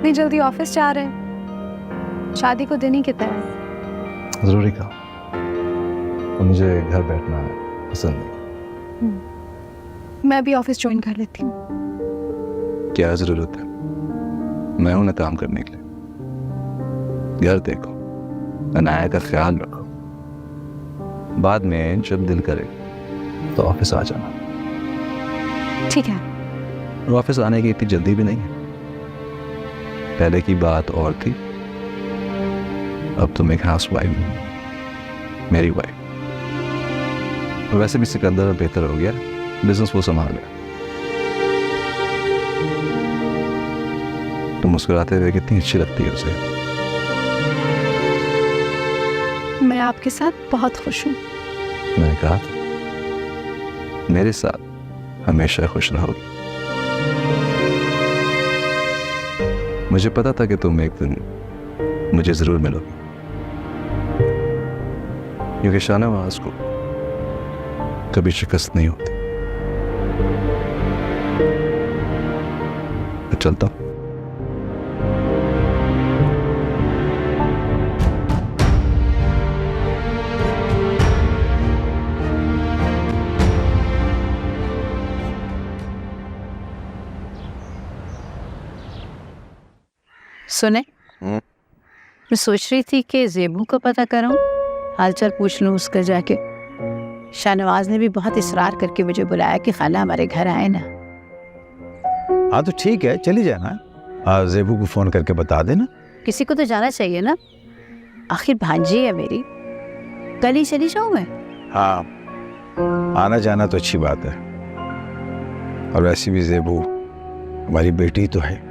इतनी जल्दी ऑफिस जा रहे हैं? शादी को दिन ही कितना है? जरूरी काम, और मुझे घर बैठना पसंद नहीं। मैं भी ऑफिस ज्वाइन कर लेती हूँ। क्या जरूरत है? मैं हूं ना काम करने के लिए। घर देखो, अनाया का ख्याल रखो, बाद में जब दिल करे तो ऑफिस आ जाना। ठीक है। और ऑफिस आने की इतनी जल्दी भी नहीं है। पहले की बात और थी, अब तुम एक हाउस वाइफ हो, मेरी वाइफ। और वैसे भी सिकंदर बेहतर हो गया, बिजनेस वो संभाल गया। तुम मुस्कुराते हुए कितनी अच्छी लगती है उसे। मैं आपके साथ बहुत खुश हूँ। मैंने कहा था, मेरे साथ हमेशा खुश रहोगी। मुझे पता था कि तुम एक दिन मुझे जरूर मिलोगी, क्योंकि शाहनवाज को कभी शिकस्त नहीं होती। मैं चलता हूं। सुने, मैं सोच रही थी कि ज़ेबू का पता करूं, हालचाल पूछ लूं उसका जाके। शाहनवाज ने भी बहुत इसरार करके मुझे बुलाया कि खाला हमारे घर आए ना। हाँ तो ठीक है, चली जाना। ज़ेबू को फोन करके बता देना। किसी को तो जाना चाहिए ना, आखिर भांजी है मेरी। कल ही चली जाऊं मैं? हाँ, आना जाना तो अच्छी बात है, और वैसे भी ज़ेबू हमारी बेटी तो है।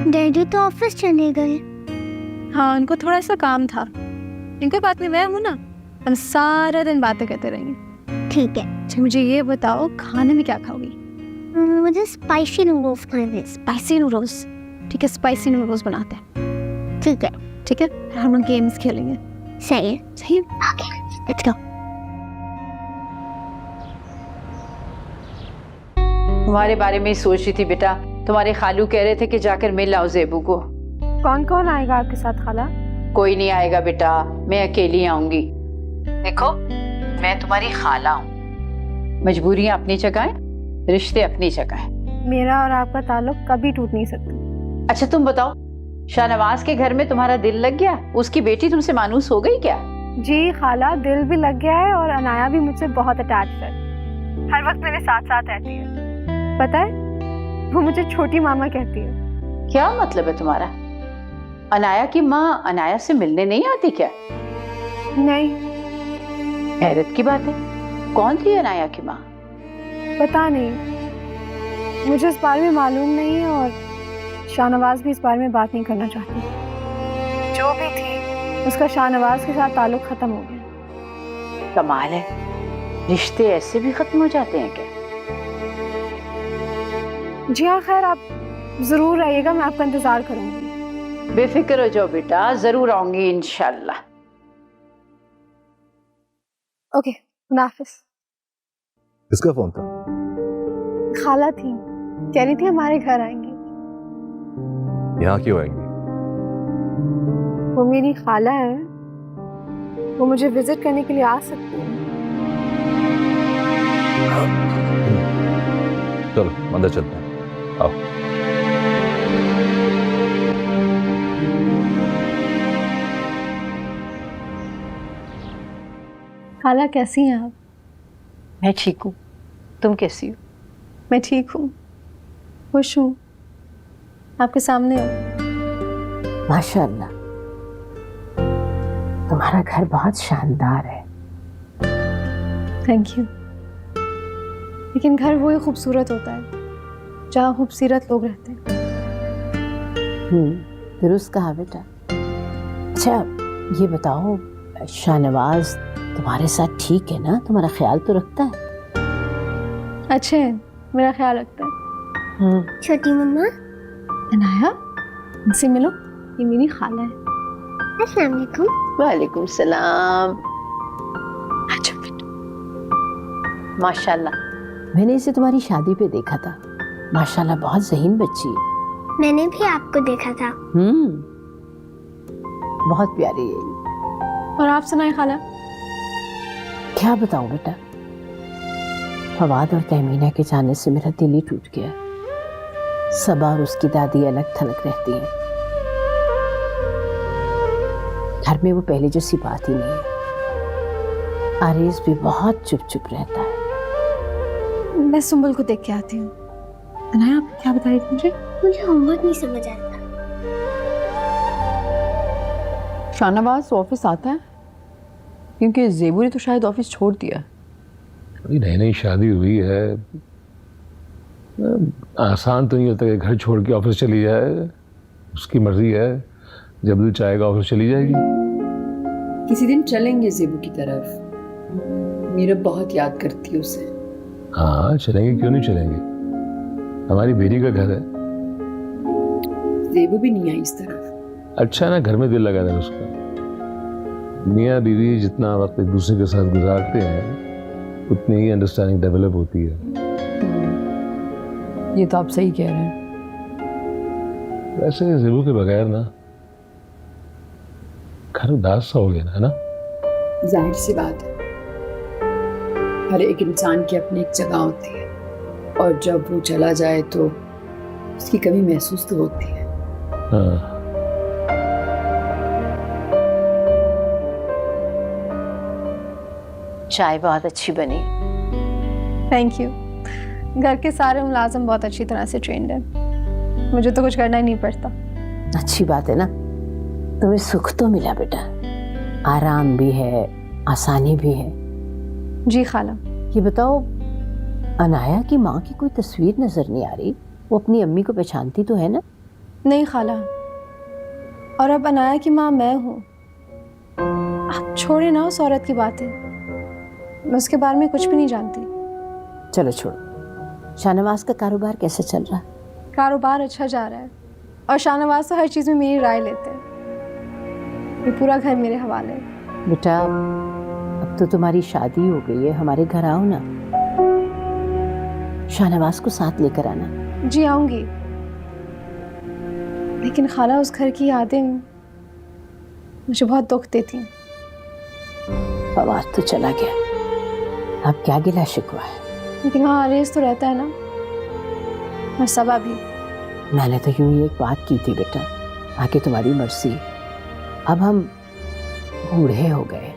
डैडी तो ऑफिस चले गए। हाँ, उनको थोड़ा सा काम था। इनकोई बात नहीं, मैं हूँ ना, हम सारा दिन बातें करते रहेंगे। ठीक है। अच्छा, मुझे ये बताओ, खाने में क्या खाओगी? मुझे स्पाइसी नूडल्स खाने। Spicy noodles? ठीक है, स्पाइसी नूडल्स बनाते हैं। ठीक है। ठीक है, फिर हम लोग गेम्स खेलेंगे। सही है। सही है। Okay, let's go. तुम्हारे बारे में ही सोच रही थी बेटा। तुम्हारे खालू कह रहे थे कि जाकर मिल आओ ज़ेबू को। कौन कौन आएगा आपके साथ खाला? कोई नहीं आएगा बेटा, मैं अकेली आऊंगी। देखो, मैं तुम्हारी खाला हूँ। मजबूरियां अपनी जगह है, रिश्ते अपनी जगह है। मेरा और आपका ताल्लुक कभी टूट नहीं सकता। अच्छा तुम बताओ, शाहनवाज के घर में तुम्हारा दिल लग गया? उसकी बेटी तुमसे मानूस हो गई क्या? जी खाला, दिल भी लग गया है और अनाया भी मुझसे बहुत अटैच्ड है। हर वक्त मेरे साथ साथ रहती है। पता है, वो मुझे छोटी मामा कहती है। क्या मतलब है तुम्हारा? अनाया की माँ अनाया से मिलने नहीं आती क्या? नहीं। हैरत की बात है, कौन थी अनाया की माँ? पता नहीं, मुझे इस बारे में मालूम नहीं है, और शाहनवाज भी इस बारे में बात नहीं करना चाहती। जो भी थी, उसका शाहनवाज के साथ ताल्लुक खत्म हो गया। कमाल है, रिश्ते ऐसे भी खत्म हो जाते हैं क्या? जी हाँ, खैर आप जरूर आइएगा, मैं आपका इंतजार करूंगी। बेफिक्र हो जाओ बेटा, जरूर आऊंगी इंशाल्लाह। ओके, खुदा हाफिज। किसका फोन था? खाला थी, कह रही थी हमारे घर आएंगी। यहाँ क्यों आएंगी? वो मेरी खाला है, वो मुझे विजिट करने के लिए आ सकती है। चलो अंदर चलते हैं, आओ। खाला कैसी हैं आप? मैं ठीक हूँ, तुम कैसी हो? मैं ठीक हूँ, खुश हूँ, आपके सामने हूँ। माशाअल्लाह, तुम्हारा घर बहुत शानदार है। Thank you. लेकिन घर वही खूबसूरत होता है जहाँ खूबसूरत लोग रहते हैं। दुरुस्त कहा बेटा। अच्छा ये बताओ, शाहनवाज तुम्हारे साथ ठीक है ना? तुम्हारा ख्याल तो रखता है? अच्छे हैं, मेरा ख्याल रखता है। छोटी मम्मा, अनाया, इनसे मिलो, ये मेरी खाला है। अस्सलाम वालेकुम। वालेकुम सलाम। अच्छा बेटा, माशाल्लाह, मैंने इसे तुम्हारी शादी पे देखा था। माशाल्लाह बहुत ज़हीन बच्ची है। मैंने भी आपको देखा था। बहुत प्यारी है। और आप सुनाए खाला? क्या बताऊं बेटा, फवाद और तहमीना के जाने से मेरा दिल ही टूट गया। सबा और उसकी दादी अलग थलग रहती हैं। घर में वो पहले जैसी बात ही नहीं है। आरिस भी बहुत चुप चुप रहता है। मैं सुंबल को देख के आती हूँ। अनाया, आप क्या बताई थी मुझे? मुझे होमवर्क नहीं समझ आता। शाहनवाज ऑफिस आता है? क्योंकि ज़ेबू ने तो शायद ऑफिस छोड़ दिया। अभी नई नई शादी हुई है, आसान तो नहीं होता कि घर छोड़ के ऑफिस चली जाए। उसकी मर्जी है, जब दिल चाहेगा ऑफिस चली जाएगी। किसी दिन चलेंगे ज़ेबू की तरफ। मेरा बहुत याद करती है उसे। हाँ चलेंगे, क्यों नहीं चलेंगे। हमारी बेटी का घर है। ज़ेबू भी नहीं आई इस तरफ। अच्छा ना, घर में दिल लगा रहा है उसका। मियाँ बीवी जितना वक्त एक दूसरे के साथ गुजारते हैं उतनी ही अंडरस्टैंडिंग डेवलप होती है। ये तो आप सही कह रहे हैं। वैसे ज़ेबू के बगैर ना घर उदास सा हो गया ना, है ना? जाहिर सी बात है, हर एक इंसान की अपनी एक जगह होती है और जब वो चला जाए तो उसकी कमी महसूस तो होती है। हाँ। चाय बहुत अच्छी बनी। Thank you. घर के सारे मुलाजिम बहुत अच्छी तरह से ट्रेंड हैं। मुझे तो कुछ करना ही नहीं पड़ता। अच्छी बात है ना, तुम्हें सुख तो मिला बेटा, आराम भी है, आसानी भी है। जी खाला। ये बताओ, अनाया की माँ की कोई तस्वीर नजर नहीं आ रही। वो अपनी अम्मी को पहचानती तो है ना? नहीं खाला, और अब अनाया की माँ मैं हूँ। आप छोड़े ना उस औरत की बातें, मैं उसके बारे में कुछ भी नहीं जानती। चलो छोड़ो। शाहनवाज का कारोबार कैसे चल रहा है? कारोबार अच्छा जा रहा है और शाहनवाज तो हर चीज़ में मेरी राय लेते हैं। ये पूरा घर मेरे हवाले है। बेटा, अब तो तुम्हारी शादी हो गई है, हमारे घर आओ ना। शाहनवाज को साथ लेकर आना। जी आऊंगी, लेकिन खाला उस घर की यादें मुझे बहुत दुख देती हैं। फवाद तो चला गया, अब क्या गिला शिकवा है। लेकिन वहाँ आरेज तो रहता है ना, और सबा भी। मैंने तो यूं ही एक बात की थी बेटा, आगे तुम्हारी मर्जी। अब हम बूढ़े हो गए,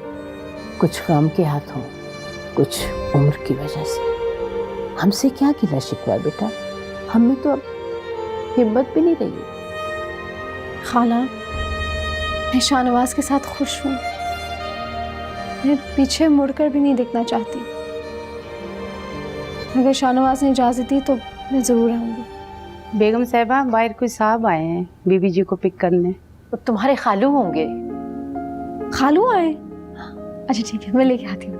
कुछ काम के हाथों, कुछ उम्र की वजह से। हमसे क्या गिला शिकवा है बेटा, हमें तो अब हिम्मत भी नहीं रही। खाला, मैं शाहनवाज के साथ खुश हूँ। मैं पीछे मुड़कर भी नहीं देखना चाहती। अगर शाहनवाज ने इजाज़त दी तो मैं ज़रूर आऊँगी। बेगम साहिबा, बाहर कोई साहब आए हैं बीबी जी को पिक करने। तो तुम्हारे खालू होंगे। खालू आए? अच्छा ठीक है, मैं लेके आती हूँ।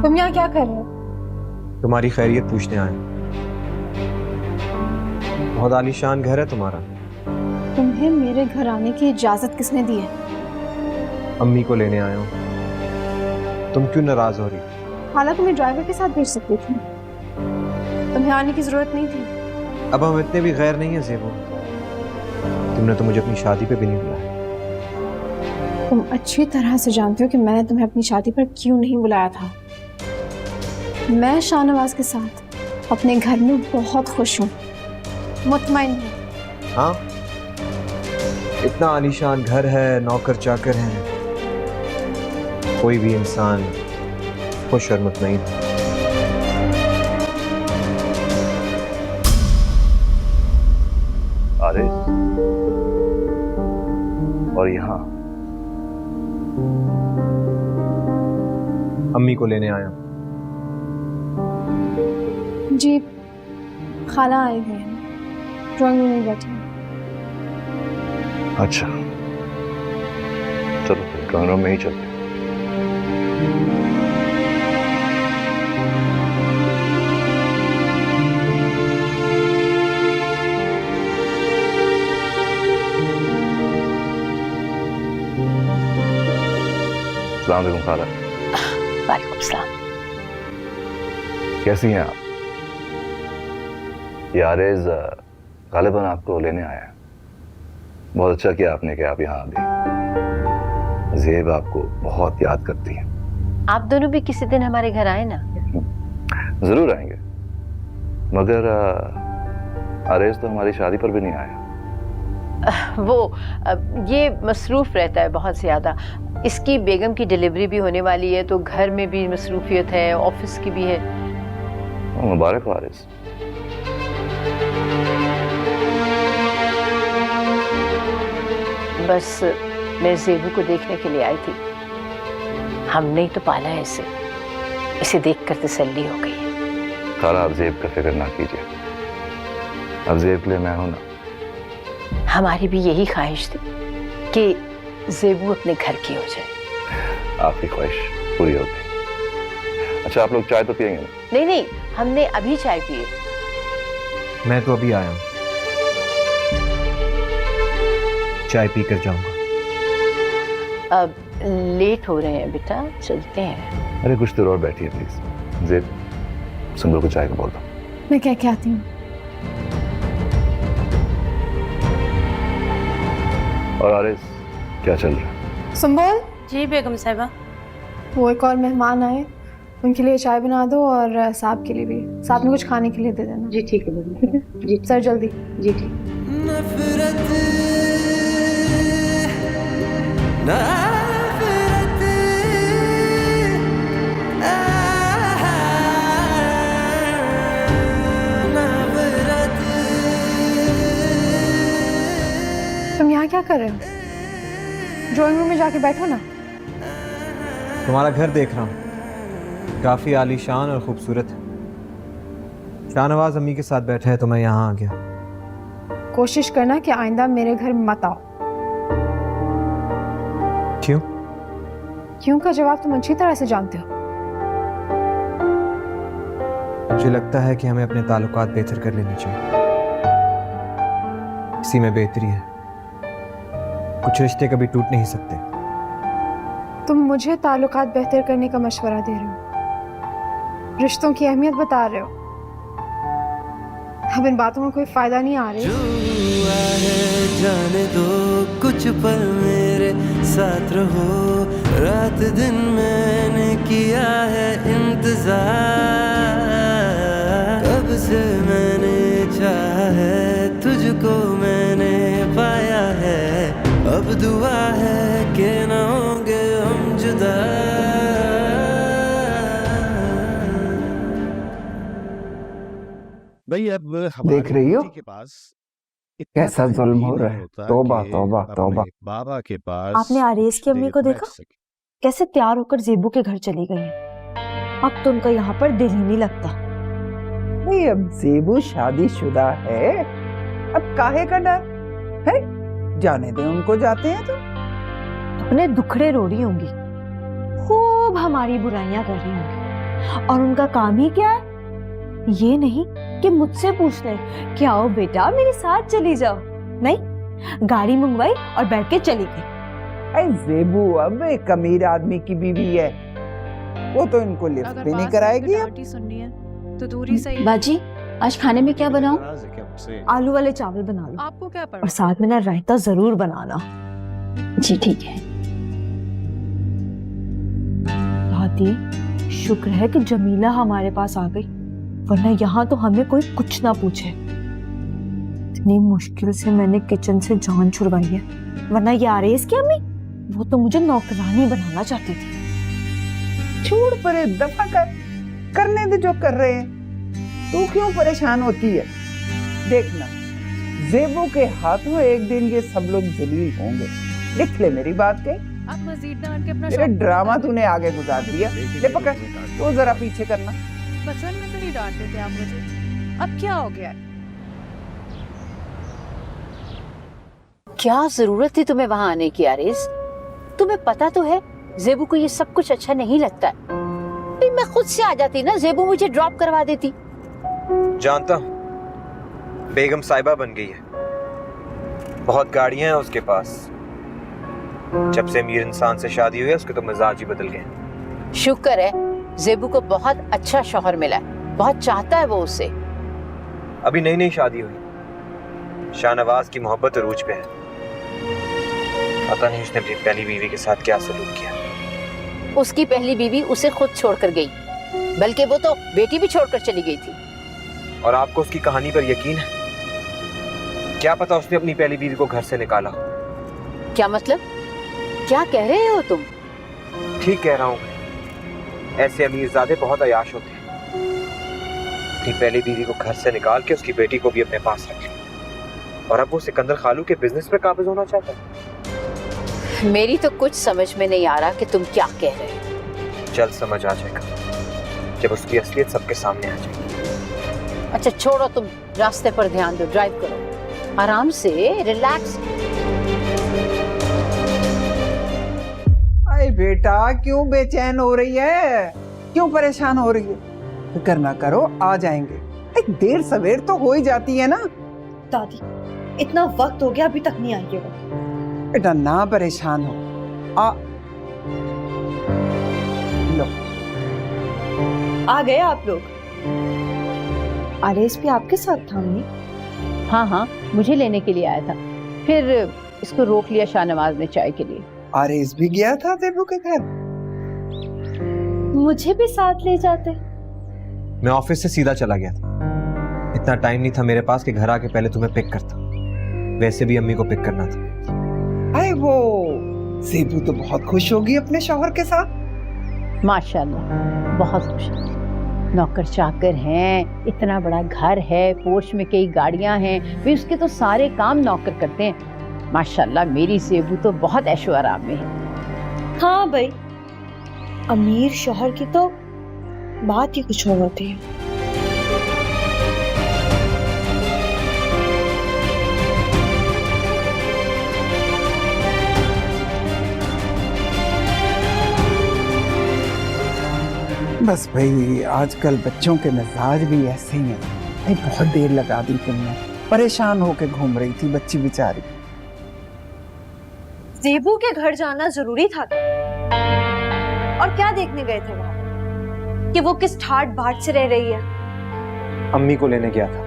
तुम यहाँ क्या कर रहे हो? तुम्हारी खैरियत पूछने आए। बहुत आलीशान घर है तुम्हारा। तुम्हें मेरे घर आने की इजाजत किसने दी है? अम्मी को लेने आया हूँ। तुम क्यों नाराज हो रही? हालांकि मैं ड्राइवर के साथ भेज सकती थी, तुम्हें आने की जरूरत नहीं थी। अब हम इतने भी गैर नहीं है ज़ेबू। तुमने तो मुझे अपनी शादी पे भी नहीं बुलाया। तुम अच्छी तरह से जानते हो कि मैंने तुम्हें अपनी शादी पर क्यों नहीं बुलाया था। मैं शाहनवाज के साथ अपने घर में बहुत खुश हूँ, मुतमईन हूँ। हाँ, इतना आलीशान घर है, नौकर चाकर हैं, कोई भी इंसान खुश और मुतमईन है। आरिस, और यहाँ अम्मी को लेने आया हूँ। जी, खाला आए हुए हैं, ड्राइंग रूम में बैठी हैं। अच्छा, चलो फिर कमरों में ही चलते हैं। खाला। वालेकुम सलाम। कैसी हैं आप? ये आरेज गालिबन आपको लेने आया है। बहुत अच्छा किया आपने कि आप यहाँ आ गए। ज़ेब आपको बहुत याद करती है। आप दोनों भी किसी दिन हमारे घर आए ना। जरूर आएंगे, मगर आरेज तो हमारी शादी पर भी नहीं आया। वो ये मसरूफ रहता है बहुत ज़्यादा। इसकी बेगम की डिलीवरी भी होने वाली है, तो घर में भी मसरूफियत है, ऑफिस की भी है। मुबारक हो आरेज। बस मैं ज़ेबू को देखने के लिए आई थी। हमने ही तो पाला है इसे देखकर तसल्ली हो गई है। खाला, आप ज़ेब का फिक्र ना कीजिए। अब ज़ेब के लिए मैं हूं ना। हमारी भी यही ख्वाहिश थी कि ज़ेबू अपने घर की हो जाए। आपकी ख्वाहिश पूरी हो गई। अच्छा, आप लोग चाय तो पियेंगे ना? नहीं नहीं, हमने अभी चाय पी है। मैं तो अभी आया हूँ, चाय पीकर जाऊंगा। अब लेट हो रहे हैं बेटा, चलते हैं। अरे कुछ देर और बैठिए प्लीज। ज़ेब, सुंदर को चाय को बोल दो। मैं कह के आती हूँ। और आरिस, क्या चल रहा है? संबोल, जी बेगम साहिबा। वो एक और मेहमान आए, उनके लिए चाय बना दो और साहब के लिए भी। साहब ने कुछ खाने के लिए दे देना। जी ठीक है बेगम। जी सर जल्दी। जी ठीक। तुम यहाँ क्या कर रहे हो? ड्राइंग रूम में जाके बैठो ना। तुम्हारा घर देख रहा हूँ, काफी आलीशान और खूबसूरत है। शाहनवाज अम्मी के साथ बैठा है तो मैं यहाँ आ गया। कोशिश करना कि आइंदा मेरे घर मत आओ। क्यों? क्यों का जवाब तुम अच्छी तरह से जानते हो। मुझे लगता है कि हमें अपने ताल्लुकात बेहतर कर लेने चाहिए। इसी में बेहतरी है। कुछ रिश्ते कभी टूट नहीं सकते। तुम मुझे ताल्लुकात बेहतर करने का मशवरा दे रहे हो, रिश्तों की अहमियत बता रहे हो। अब इन बातों में कोई फायदा नहीं आ रहा। जाने दो कुछ पल मेरे साथ रहो, रात दिन मैंने किया है इंतजार। कब से मैंने चाहा है तुझको मैंने पाया है, अब दुआ है कि ना होंगे हम जुदा। भाई अब देख रही हो के पास कैसा जुल्म हो रहा है। तौबा तौबा तौबा। बाबा के पास आपने आरेज की अम्मी को देखा कैसे तैयार होकर ज़ेबू के घर चली गई है। अब तो उनका यहाँ पर दिल ही नहीं लगता। नहीं, अब ज़ेबू शादीशुदा है, अब काहे का डर है? जाने दे उनको, जाते हैं तो। अपने दुखड़े रो रही होंगी, खूब हमारी बुराइयां कर रही होंगी, और उनका काम ही क्या है? ये नहीं कि मुझसे पूछ ले कि आओ बेटा मेरे साथ चली जाओ। नहीं, गाड़ी मंगवाई और बैठ के चली गई। अरे ज़ेबू अब एक अमीर आदमी की बीवी है, वो तो इनको लिफ्ट भी नहीं कराएगी। सुननी है तो दूरी सही। बाजी, आज खाने में क्या बनाऊं? आलू वाले चावल बना लो। आपको क्या पड़ा? और साथ में ना रायता जरूर बनाना। जी ठीक है। दादी, शुक्र है कि जमीला हमारे पास आ गई, वरना यहाँ तो हमें कोई कुछ ना पूछे। इतनी मुश्किल से मैंने किचन से जान छुड़वाई है, वरना ये आरेज की अम्मी, वो तो मुझे नौकरानी बनाना चाहती थी। छोड़ परे, दफा करने दे जो कर रहे हैं। तू क्यों परेशान होती है? देखना, ज़ेबू के हाथों एक दिन ये सब लोग जलील होंगे। लिख ले मेरी बात के। आप मजीद डांट के अपना मेरा ड्रामा तूने आगे गुजार दिया। ले पकड़, तो जरा पीछे करना। बचपन में तो नहीं डांटते थे आप मुझे, अब क्या हो गया? क्या जरूरत थी तुम्हें वहां आने की आरेज? तुम्हें पता तो है ज़ेबू को ये सब कुछ अच्छा नहीं लगता है। मैं खुद से आ जाती ना, ज़ेबू मुझे ड्रॉप करवा देती। जानता हूँ, बेगम साहिबा बन गई है, बहुत गाड़ियां हैं उसके पास। जब से अमीर इंसान से शादी हुई है उसके तो मिजाज ही बदल गए। शुक्र है जेबू को बहुत अच्छा शौहर मिला है, बहुत चाहता है वो उसे। अभी नई नई शादी हुई, शाहनवाज की मोहब्बत अरूज पे है। पता नहीं उसने अपनी पहली बीवी के साथ क्या सलूक किया। उसकी पहली बीवी उसे खुद छोड़कर गई, बल्कि वो तो बेटी भी छोड़कर चली गई थी। और आपको उसकी कहानी पर यकीन है? क्या पता उसने अपनी पहली बीवी को घर से निकाला हो। क्या मतलब? क्या कह रहे हो तुम? ठीक कह रहा हूँ, ऐसे अमीरजादे बहुत अयाश होते हैं। अपनी पहली बीवी को घर से निकाल के उसकी बेटी को भी अपने पास रख लिया, और अब वो सिकंदर खालू के बिजनेस पे काबिज होना चाहता है। मेरी तो कुछ समझ में नहीं आ रहा कि तुम क्या कह रहे हो। जल्द समझ आ जाएगा, जब उसकी असलियत सबके सामने आ जाएगी। अच्छा छोड़ो, तुम रास्ते पर ध्यान दो, ड्राइव करो आराम से, रिलैक्स। अरे बेटा, क्यों बेचैन हो रही है, क्यों परेशान हो रही है? फिक्र ना करो, आ जाएंगे। एक देर सवेर तो हो ही जाती है ना। दादी, इतना वक्त हो गया अभी तक नहीं आई है वो। बेटा ना परेशान हो, आ लो। आ गए आप लोग? आरेस भी आपके साथ था अम्मी? हाँ हाँ, मुझे लेने के लिए आया था, फिर इसको रोक लिया शाहनवाज ने चाय के लिए। आरेस भी गया था जेबू के घर? मुझे भी साथ ले जाते। मैं ऑफिस से सीधा चला गया था, इतना टाइम नहीं था मेरे पास कि घर आके पहले तुम्हें पिक करता। वैसे भी अम्मी को पिक करना था। अरे वो जेबू तो बहुत खुश होगी अपने शौहर के साथ। माशाल्लाह बहुत खुश है। नौकर चाकर हैं, इतना बड़ा घर है, पोर्च में कई गाड़ियां हैं, वे उसके तो सारे काम नौकर करते हैं। माशाल्लाह मेरी जेबू तो बहुत ऐशो आराम में है। हाँ भाई, अमीर शौहर की तो बात ही कुछ और होती है। बस भाई, आजकल बच्चों के मिजाज भी ऐसे ही हैं। भाई बहुत देर लगा दी तुमने, परेशान होके घूम रही थी बच्ची बेचारी। जेबू के घर जाना जरूरी था और क्या देखने गए थे वहां कि वो किस ठाट बाट से रह रही है? अम्मी को लेने गया था।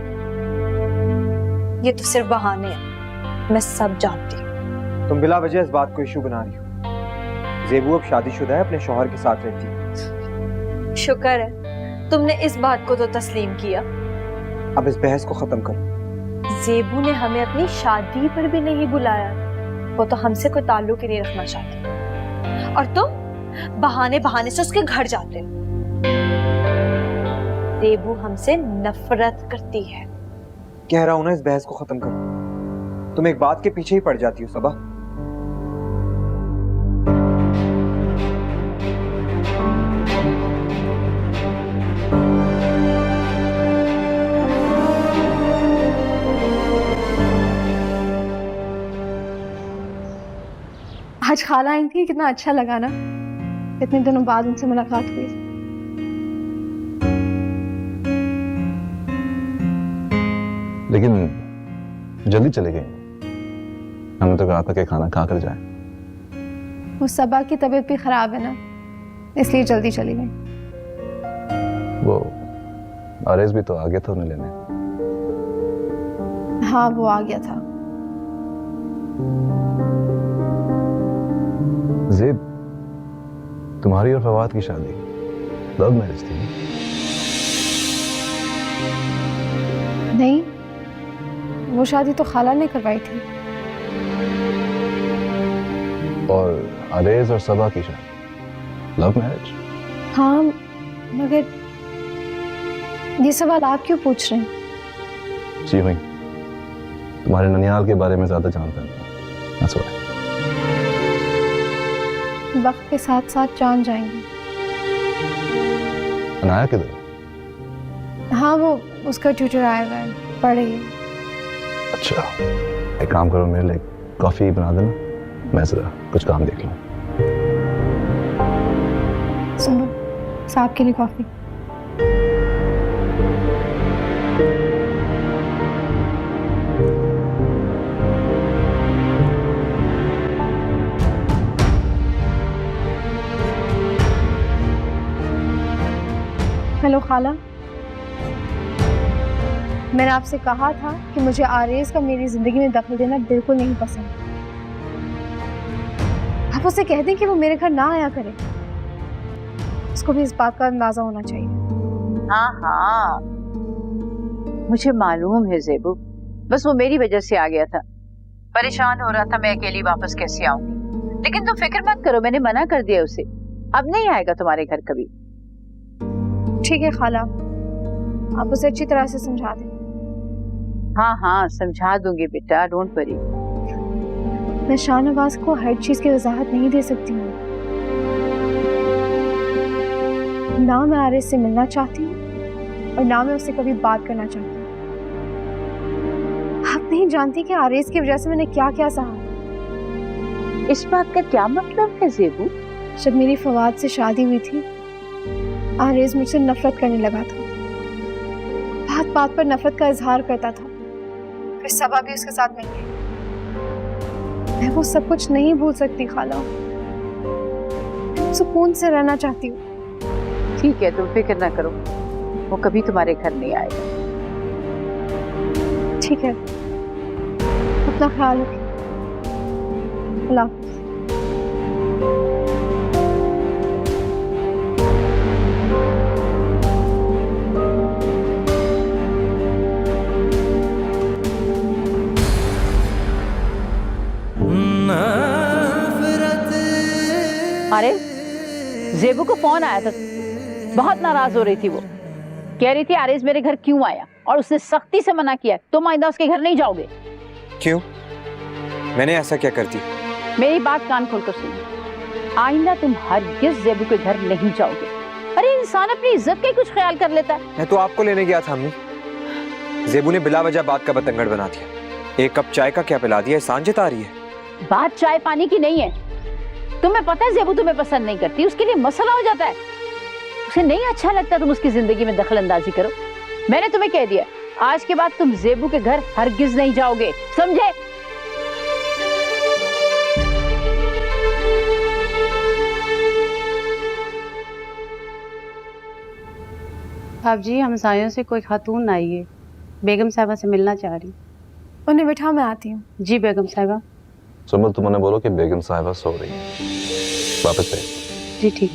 ये तो सिर्फ बहाने हैं, मैं सब जानती हूँ। तुम बिला वजह इस बात को इशू बना रही हो। जेबू अब शादीशुदा है, अपने शौहर के साथ रहती है। शुक्र है तुमने इस बात को तो तस्लीम किया। अब इस बहस को खत्म करो। जेबू ने हमें अपनी शादी पर भी नहीं बुलाया, वो तो हमसे कोई ताल्लुक ही नहीं रखना चाहती, और तुम बहाने बहाने से उसके घर जाते हो। जेबू हमसे नफरत करती है। कह रहा हूं ना, इस बहस को खत्म करो। तुम एक बात के पीछे ही पड़ जाती हो सबा। आज खाला आई थी, कितना अच्छा लगा ना, इतने दिनों बाद उनसे मुलाकात हुई। लेकिन जल्दी चले गए। हमने तो कहा था कि खाना खा कर जाए। वो सबा की तबीयत भी खराब है ना, इसलिए जल्दी चली गई। वो आरेस भी तो आ गया था उन्हें लेने। हाँ वो आ गया था। ज़ेब, तुम्हारी और फवाद की शादी लव मैरिज थी? नहीं, वो शादी तो खाला ने करवाई थी। और आरेज और सबा की शादी लव मैरिज? हाँ, मगर ये सवाल आप क्यों पूछ रहे हैं? जी वही, तुम्हारे ननियाल के बारे में ज्यादा जानता नहीं। That's why. वक्त के साथ साथ जान जाएंगे। अनाया किधर? हाँ वो उसका ट्यूटर आया हुआ है, पढ़ रही है। अच्छा, एक काम करो, मेरे लिए कॉफी बना देना, मैं जरा कुछ काम देख लूं। सुनो, साहब के लिए कॉफी। हेलो खाला, मैंने आपसे कहा था कि मुझे आरेज का मेरी जिंदगी में दखल देना बिल्कुल नहीं पसंद। आप उसे कह दें कि वो मेरे घर ना आया करे। उसको भी इस बात का अंदाजा होना चाहिए। हाँ हाँ, मुझे मालूम है ज़ेबू, बस वो मेरी वजह से आ गया था। परेशान हो रहा था मैं अकेली वापस कैसे आऊंगी। लेकिन तुम फिक्र मत करो, मैंने मना कर दिया उसे, अब नहीं आएगा तुम्हारे घर कभी। ठीक है खाला, आप उसे अच्छी तरह से समझा दें। हाँ हाँ समझा दूंगी बेटा, डोंट वरी। मैं शाहनवाज को हर चीज की वजाहत नहीं दे सकती हूँ। ना मैं आरिस से मिलना चाहती हूँ और ना मैं उससे कभी बात करना चाहती हूँ। आप नहीं जानती कि आरिस की वजह से मैंने क्या क्या सहा। इस बात का क्या मतलब है ज़ेबू? जब मेरी फवाद से शादी हुई थी, आरिस मुझसे नफरत करने लगा था। बात बात पर नफरत का इजहार करता था। फिर सबा भी उसके साथ मिल गई। मैं वो सब कुछ नहीं भूल सकती खाला। सुकून से रहना चाहती हूँ। ठीक है, तुम फिक्र ना करो, वो कभी तुम्हारे घर नहीं आएगा। ठीक है, अपना ख्याल रखिए। अल्लाह हाफ़िज़। अरे ज़ेबू को फोन आया था, बहुत नाराज हो रही थी। वो कह रही थी आरिस मेरे घर क्यों आया, और उसने सख्ती से मना किया तुम आइंदा उसके घर नहीं जाओगे। क्यों? मैंने ऐसा क्या कर दिया? मेरी बात कान खोलकर सुनो, आइंदा तुम हरगिज़ ज़ेबू के घर नहीं जाओगे। अरे इंसान अपनी इज्जत का कुछ ख्याल कर लेता है। मैं तो आपको लेने गया था अम्मी, ज़ेबू ने बिला वजह बात का बतंगड़ बना दिया। एक कप चाय का क्या पिला दिया, एहसान जता रही है। बात चाय पानी की नहीं है। तुम्हें पता है ज़ेबू तुम्हें पसंद नहीं करती, उसके लिए मसला हो जाता है। उसे नहीं अच्छा लगता तुम उसकी जिंदगी में दखल अंदाजी करो। मैंने तुम्हें कह दिया, आज के बाद तुम ज़ेबू के घर हरगिज नहीं जाओगे, समझे? आप जी, हमसायों से कोई खातून आई है, बेगम साहिबा से मिलना चाह रही। उन्हें बिठा, मैं आती हूँ। जी बेगम साहिबा। सुमन, तुम उन्हें बोलो कि बेगम साहिबा सो रही है, वापस भेज। जी ठीक।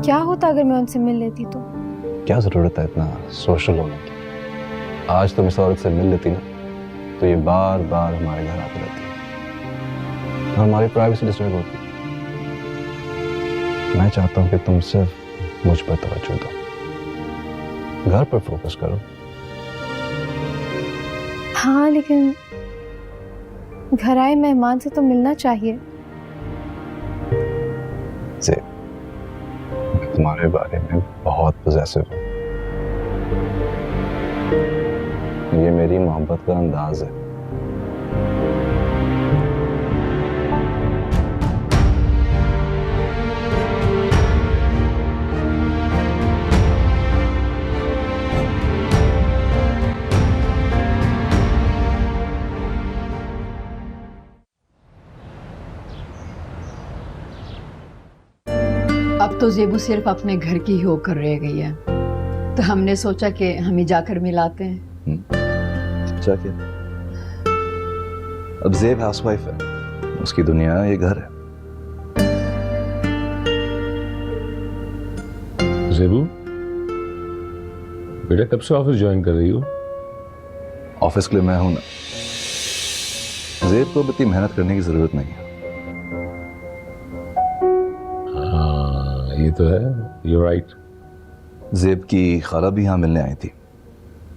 क्या होता अगर मैं उनसे मिल लेती तो? क्या जरूरत है इतना सोशल होने की? आज तुम इस औरत से मिल लेती ना, तो ये बार बार हमारे घर आती रहती है और हमारी प्राइवेसी डिस्टर्ब होती है। मैं चाहता हूँ कि तुम सिर्फ मुझ पर तवज्जो दो, घर पर फोकस करो। हाँ, लेकिन घर आए मेहमान से तो मिलना चाहिए। से मैं तुम्हारे बारे में बहुत पॉसेसिव हूँ। ये मेरी मोहब्बत का अंदाज है। अब तो ज़ेबू सिर्फ अपने घर की ही होकर रह गई है, तो हमने सोचा कि हम ही जाकर मिलाते हैं। अच्छा क्या? अब ज़ेब हाउसवाइफ है, उसकी दुनिया ये घर है। ज़ेबू बेटा, कब से ऑफिस ज्वाइन कर रही हो? ऑफिस के लिए मैं हूं ना। ज़ेब को इतनी मेहनत करने की जरूरत नहीं है। ये तो है, यू राइट। ज़ेब की खाला भी यहाँ मिलने आई थी,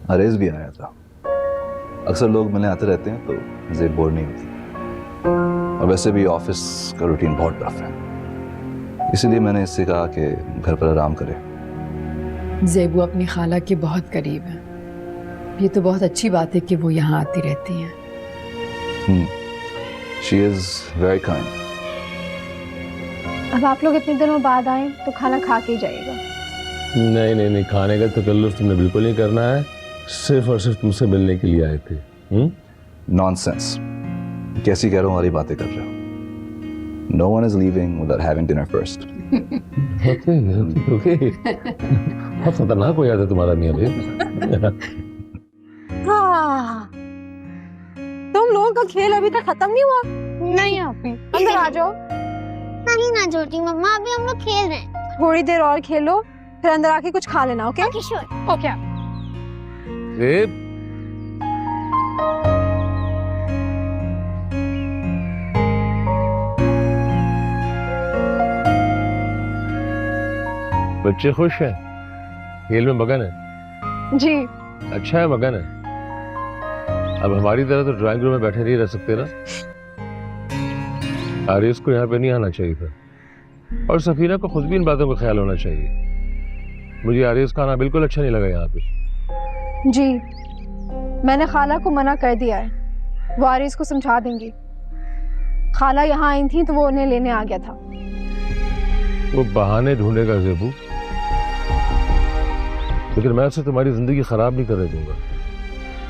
अरेज भी आया था। अक्सर लोग मिलने आते रहते हैं तो ज़ेब बोर नहीं होती। और वैसे भी ऑफिस का रूटीन बहुत टफ है, इसीलिए मैंने इससे कहा कि घर पर आराम करे। ज़ेबू अपनी खाला के बहुत करीब है, ये तो बहुत अच्छी बात है कि वो यहाँ आती रहती हैं। She is very kind. अब आप लोग इतने दिनों बाद आए तो खाना खा के ही जाइएगा। नहीं नहीं नहीं, खाने का तकल्लुफ़ तुमने बिल्कुल नहीं करना है, सिर्फ और सिर्फ तुमसे मिलने के लिए आए थे। नॉनसेंस, कैसी कह रहा हूँ वाली बातें कर रहे हो? No one is leaving without having dinner first. Okay बहुत खतरनाक हो जाता है तुम्हारा मियाँ भाई। तुम लोगों का खेल अभी तक खत्म नहीं हुआ? नहीं आपी, अंदर आ जाओ। नहीं ना छोटी मम्मा, अभी हम लोग खेल रहे हैं। थोड़ी देर और खेलो, फिर अंदर आके कुछ खा लेना। Okay okay sure. ओके। जेब बच्चे खुश हैं, खेल में मगन है। जी। अच्छा है, मगन है। अब हमारी तरह तो ड्राइंग रूम में बैठे नहीं रह सकते ना। आरिस को यहाँ पे नहीं आना चाहिए था, और सफीना को खुद भी इन बातों का ख्याल होना चाहिए। मुझे आरिस का आना बिल्कुल अच्छा नहीं लगा यहाँ पे। जी, मैंने खाला को मना कर दिया है, वो आरिस को समझा देंगी। खाला यहाँ आई थी तो वो उन्हें लेने आ गया था। वो बहाने ढूंढेगा ज़ेबू, लेकिन मैं उसे तुम्हारी जिंदगी खराब नहीं करने दूंगा।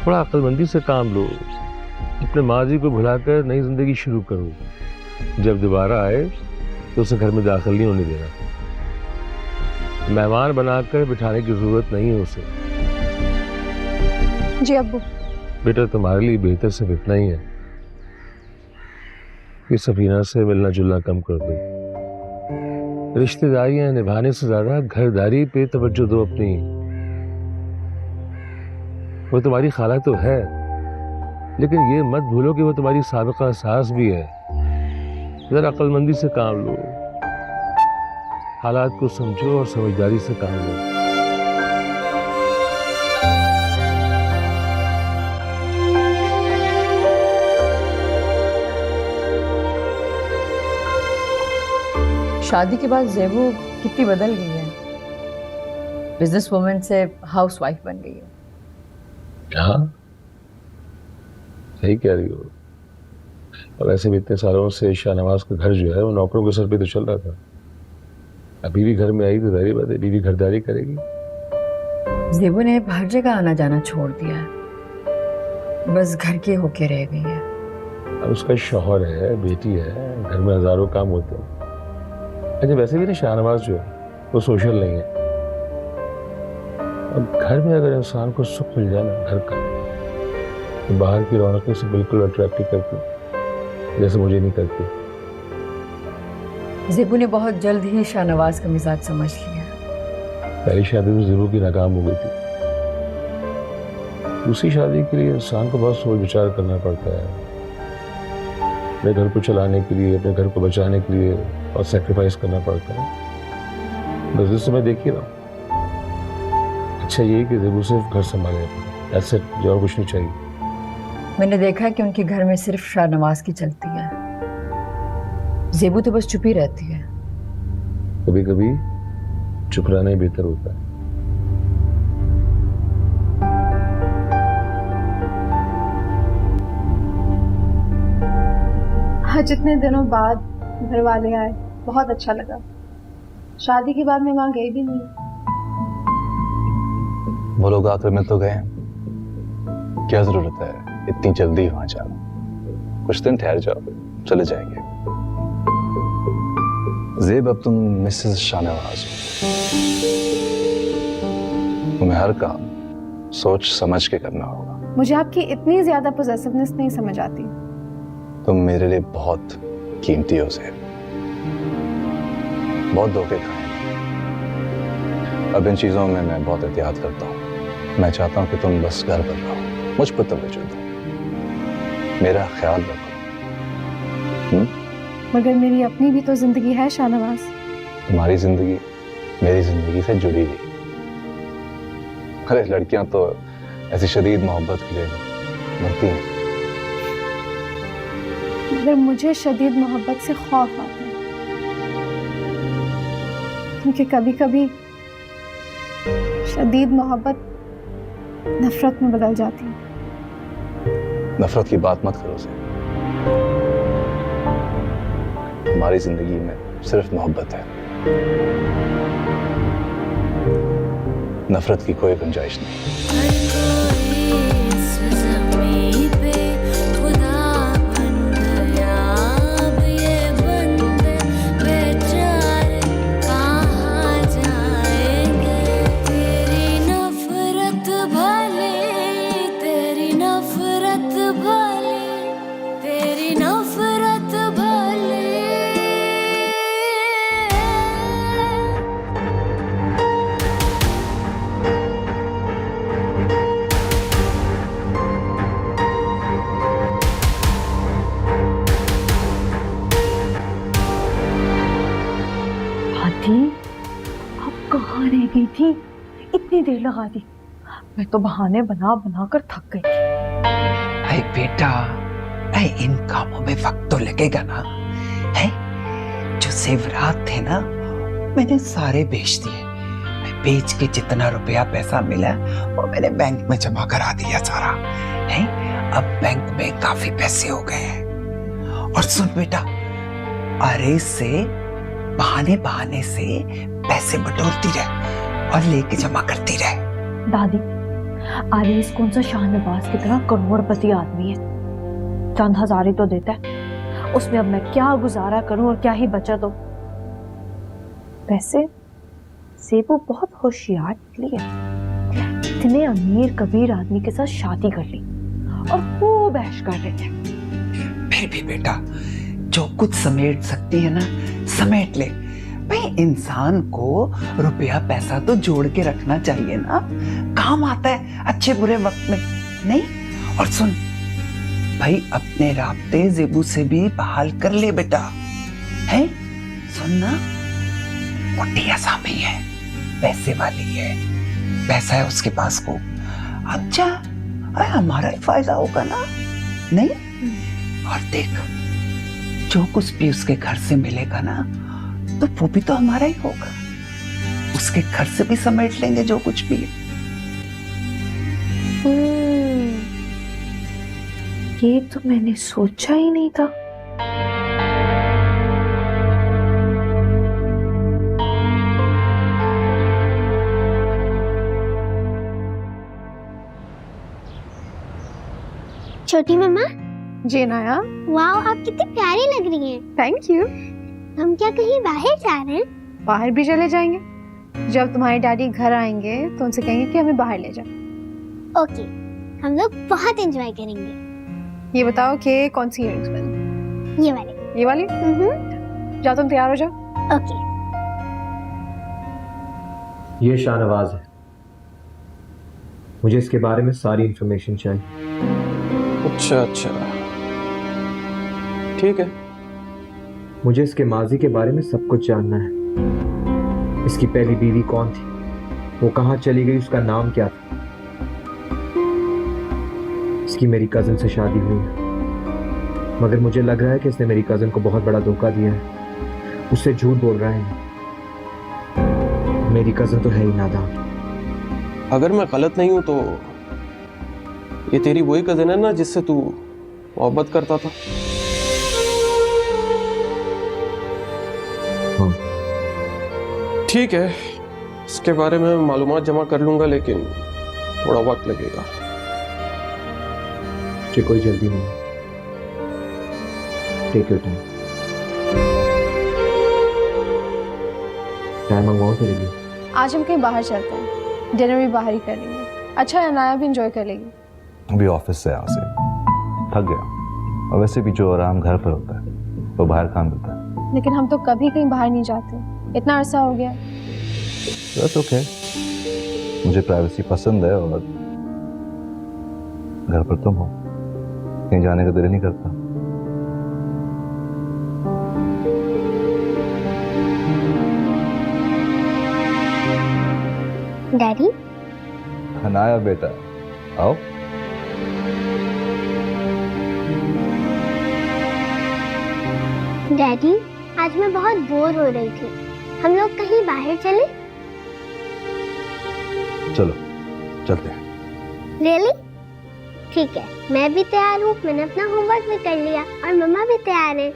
थोड़ा अक्लमंदी से काम लो, अपने माजी को भुलाकर नई जिंदगी शुरू करो। जब दोबारा आए तो उसे घर में दाखिल नहीं होने देना। मेहमान बनाकर बिठाने की जरूरत नहीं है उसे। जी अब्बू। बेटा, तुम्हारे लिए बेहतर सिर्फ इतना ही है कि सफीना से मिलना जुलना कम कर दो। रिश्तेदारियां निभाने से ज्यादा घरदारी पे तवज्जो दो अपनी। वो तुम्हारी खाला तो है, लेकिन ये मत भूलो कि वो तुम्हारी साबिका सास भी है। जरा अक्लमंदी से काम लो, हालात को समझो और समझदारी से काम लो। शादी के बाद ज़ेबू कितनी बदल गई है। बिजनेस वुमन से हाउस वाइफ बन गई है। हाँ, सही कह रही हो। और ऐसे भी इतने सालों से शाहनवाज का घर जो है वो नौकरों के सर पे तो चल रहा था। अभी भी घर में आई तो जाहिर बात है बीवी घरदारी करेगी। ज़ेबू ने हर जगह आना जाना छोड़ दिया है, बस घर के होके रह गई है। अब उसका शौहर है, बेटी है, घर में हजारों काम होते हैं। अच्छा, वैसे भी ना शाहनवाज जो है वो सोशल नहीं है। अब घर में अगर इंसान को सुख मिल जाए ना घर का, तो बाहर की रौनकें से बिल्कुल अट्रैक्ट नहीं करती, जैसे मुझे नहीं करती। ज़ेबू ने बहुत जल्द ही शाहनवाज का मिजाज समझ लिया। पहली शादी तो ज़ेबू की नाकाम हो गई थी। दूसरी शादी के लिए इंसान को बहुत सोच विचार करना पड़ता है। अपने घर को चलाने के लिए, अपने घर को बचाने के लिए और सेक्रीफाइस करना पड़ता है। बस इस समय देख ही रहा हूँ। अच्छा यही कि ज़ेबू सिर्फ घर संभाले, ऐसे जो और कुछ नहीं चाहिए। मैंने देखा है कि उनके घर में सिर्फ शाहनवाज की चलती है। ज़ेबू तो बस चुप ही रहती है। कभी कभी चुप रहना ही बेहतर होता है। आज इतने दिनों बाद घर वाले आए, बहुत अच्छा लगा। शादी के बाद मैं वहां गई भी नहीं। वो लोग आकर मिल तो गए हैं, क्या जरूरत है इतनी जल्दी वहां जाना। कुछ दिन ठहर जाओ, चले जाएंगे। ज़ेब, अब तुम मिसेस शाहनवाज हो। तुम्हें हर काम सोच समझ के करना होगा। मुझे आपकी इतनी ज्यादा पोजेसिवनेस नहीं समझ आती। तुम मेरे लिए बहुत कीमती हो ज़ेब, बहुत धोखे खाए। अब इन चीजों में मैं बहुत एहतियात करता हूँ। मैं चाहता हूँ कि तुम बस घर पर रहो, मुझ पर तवज्जो दो, मेरा ख्याल रखो। मगर मेरी अपनी भी तो जिंदगी है शाहनवाज। तुम्हारी जिंदगी मेरी जिंदगी से जुड़ी हुई। अरे लड़कियां तो ऐसी शदीद मोहब्बत के लिए मरती हैं। मगर मुझे शदीद मोहब्बत से खौफ आता है, क्योंकि कभी कभी शदीद मोहब्बत नफरत में बदल जाती है। नफरत की बात मत करो ज़ेब। हमारी जिंदगी में सिर्फ मोहब्बत है, नफरत की कोई गुंजाइश नहीं। दादी आप कहाँ रह गई थी? इतनी देर लगा दी। मैं तो बहाने बना बना कर थक गई थी। अरे बेटा, अरे इन कामों में वक्त तो लगेगा ना, है? जो जेवरात थे ना, मैंने सारे बेच दिए। बेच के जितना रुपया पैसा मिला वो मैंने बैंक में जमा करा दिया सारा, है? अब बैंक में काफी पैसे हो गए हैं। और सुन बेटा, अरे से बहाने बहाने से पैसे बटोरती रहे और लेके जमा करती रहे। दादी, आरिस कौन सा शाहनवाज की तरह करोड़पति आदमी है, चंद हजार ही तो देता है, उसमें अब मैं क्या गुजारा करूं और क्या ही बचत हो। वैसे ज़ेबू बहुत होशियार निकली है, इतने अमीर कबीर आदमी के साथ शादी कर ली और खूब ऐश कर रही है। फिर भी बेटा, जो कुछ समेट सकती है ना समेट ले। भाई इंसान को रुपया पैसा तो जोड़ के रखना चाहिए ना, काम आता है अच्छे बुरे वक्त में, नहीं? और सुन भाई, अपने राब्ते ज़ेबू से भी बहाल कर ले बेटा, है? सुनना, मोटी आसामी है, पैसे वाली है, पैसा है उसके पास को। अच्छा, अरे हमारा ही फायदा होगा ना, नहीं? और देख, जो कुछ भी उसके घर से मिलेगा ना, तो वो भी तो हमारा ही होगा। उसके घर से भी समेट लेंगे जो कुछ भी है। ये तो मैंने सोचा ही नहीं था। छोटी मम्मा। जी नाया। वाह, आप कितनी प्यारी लग रही हैं। Thank you. हम क्या कहीं बाहर जा रहे हैं? बाहर भी चले जाएंगे, जब तुम्हारे डैडी घर आएंगे तो उनसे कहेंगे कि हमें बाहर ले जाओ। ओके, हम लोग बहुत एंजॉय करेंगे। ये बताओ कि कौन सी इयरिंग्स पहनूं? ये वाले। ये वाली? जाओ तुम तैयार हो जाओ। ओके। ये शाहनवाज है, मुझे इसके बारे में सारी इंफॉर्मेशन चाहिए। अच्छा अच्छा, ठीक है। मुझे इसके माजी के बारे में सब कुछ जानना है। इसकी पहली बीवी कौन थी, वो कहाँ चली गई, उसका नाम क्या था। इसकी मेरी कज़न से शादी हुई है, मगर मुझे लग रहा है कि इसने मेरी कज़न को बहुत बड़ा धोखा दिया है, उससे झूठ बोल रहा है। मेरी कज़न तो है ही नादान। अगर मैं गलत नहीं हूं तो ये तेरी वही कज़न है ना जिससे तू मोहब्बत करता था? हाँ। ठीक है, इसके बारे में मालूमात जमा कर लूंगा, लेकिन थोड़ा वक्त लगेगा। कोई जल्दी नहीं, टेक योर टाइम। टाइम मंगवाओ तेरे लिए। आज हम कहीं बाहर चलते हैं, डिनर भी बाहर ही कर लेंगे। अच्छा है, अनाया भी इंजॉय कर लेगी। अभी ऑफिस से यहाँ से थक गया, और वैसे भी जो आराम घर पर होता है वो बाहर कहाँ मिलता है। लेकिन हम तो कभी कहीं बाहर नहीं जाते, इतना अरसा हो गया। That's okay, मुझे प्राइवेसी पसंद है और घर पर तुम हो, कहीं जाने का दिल नहीं करता। डैडी। अनाया बेटा, आओ। डैडी, आज मैं बहुत बोर हो रही थी, हम लोग कहीं बाहर चले? चलो चलते हैं। रियली? ठीक है, मैं भी तैयार हूँ, मैंने अपना होमवर्क भी कर लिया और मम्मा भी तैयार है।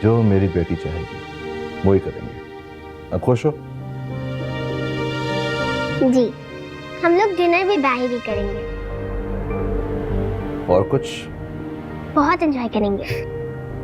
जो मेरी बेटी चाहेगी वही करेंगे। अब खुश हो? जी, हम लोग डिनर भी बाहर ही करेंगे। और कुछ? बहुत एंजॉय करेंगे।